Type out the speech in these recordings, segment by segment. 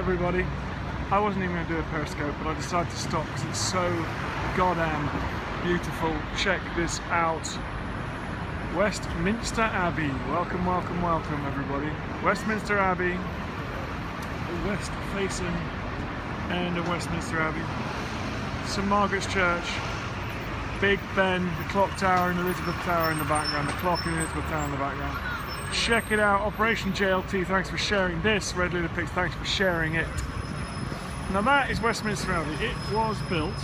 everybody. I wasn't even going to do a periscope, but I decided to stop because it's so goddamn beautiful. Check this out. Westminster Abbey. Welcome, welcome, welcome everybody. Westminster Abbey, the west facing end of Westminster Abbey. St Margaret's Church, Big Ben, the clock tower and Elizabeth Tower in the background, the clock in Elizabeth Tower in the background. Check it out. Operation JLT, thanks for sharing this. Red Leader Pigs, thanks for sharing it. Now that is Westminster Abbey. It was built,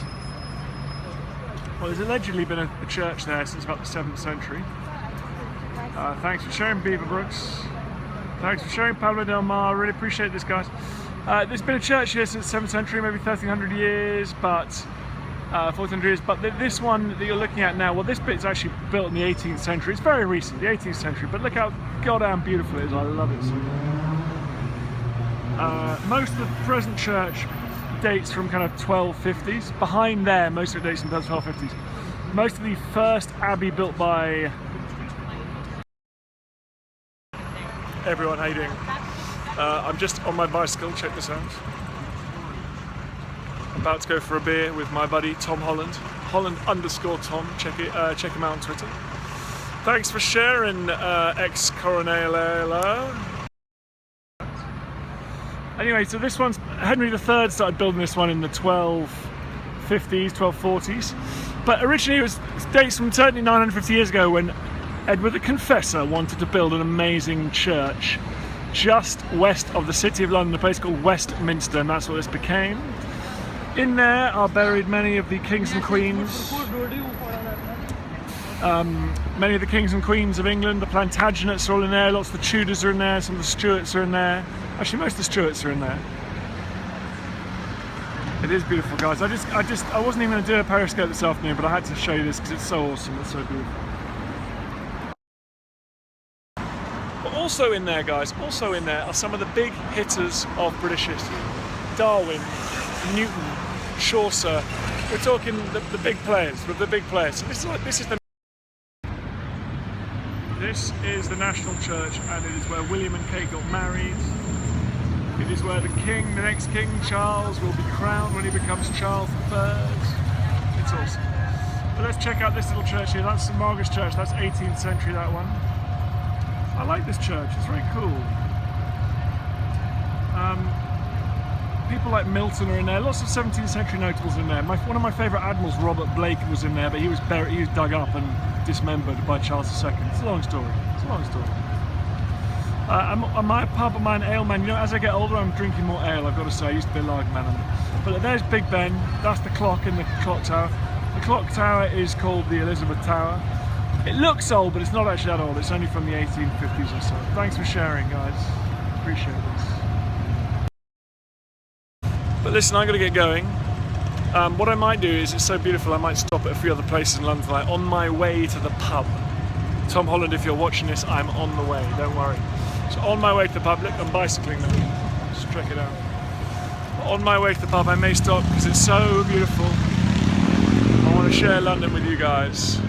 well, there's allegedly been a church there since about the 7th century. Thanks for sharing, Beaverbrooks. Thanks for sharing, Pablo Del Mar. I really appreciate this, guys. There's been a church here since the 7th century, maybe 1300 years, but 1400 years. But this one that you're looking at now, well, this bit's actually built in the 18th century. It's very recent, the 18th century. But look how goddamn beautiful it is. I love it so much. Most of the present church dates from kind of 1250s. Behind there, most of it dates from the 1250s. Most of the first abbey built by... Hey everyone, how you doing? I'm just on my bicycle, check this out. About to go for a beer with my buddy Tom Holland. Holland_Tom, check him out on Twitter. Thanks for sharing, ex-Coronella. Anyway, so this one's, Henry III started building this one in the 1250s, 1240s. But originally it dates from certainly 950 years ago when Edward the Confessor wanted to build an amazing church just west of the City of London, a place called Westminster, and that's what this became. In there are buried many of the kings and queens. Many of the kings and queens of England. The Plantagenets are all in there. Lots of the Tudors are in there. Some of the Stuarts are in there. Actually, most of the Stuarts are in there. It is beautiful, guys. I wasn't even going to do a periscope this afternoon, but I had to show you this because it's so awesome. It's so beautiful. But also in there, guys, also in there are some of the big hitters of British history. Darwin, Newton, Chaucer. We're talking the big players, the big players. So this is the National Church, and it is where William and Kate got married. It is where the next King Charles will be crowned when he becomes Charles III. It's awesome. But let's check out this little church here. That's St Margaret's Church. That's 18th century, that one. I like this church. It's very cool. People like Milton are in there. Lots of 17th century notables in there. One of my favourite admirals, Robert Blake, was in there, but he was dug up and dismembered by Charles II. It's a long story. It's a long story. Am I a pub? Am I an ale man? You know, as I get older, I'm drinking more ale, I've got to say. I used to be a lager man. But there's Big Ben. That's the clock in the clock tower. The clock tower is called the Elizabeth Tower. It looks old, but it's not actually that old. It's only from the 1850s or so. Thanks for sharing, guys. Appreciate this. But listen, I'm going to get going. What I might do is, it's so beautiful, I might stop at a few other places in London, like on my way to the pub. Tom Holland, if you're watching this, I'm on the way, don't worry. So on my way to the pub, look, I'm bicycling now. Just check it out. On my way to the pub, I may stop because it's so beautiful. I want to share London with you guys.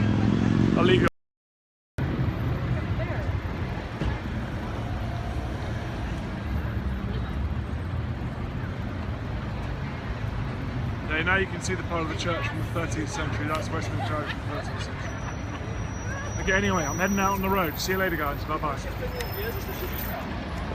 I'll leave you. Now you can see the part of the church from the 13th century. That's Westminster Abbey from the 13th century. Okay, anyway, I'm heading out on the road. See you later, guys. Bye-bye.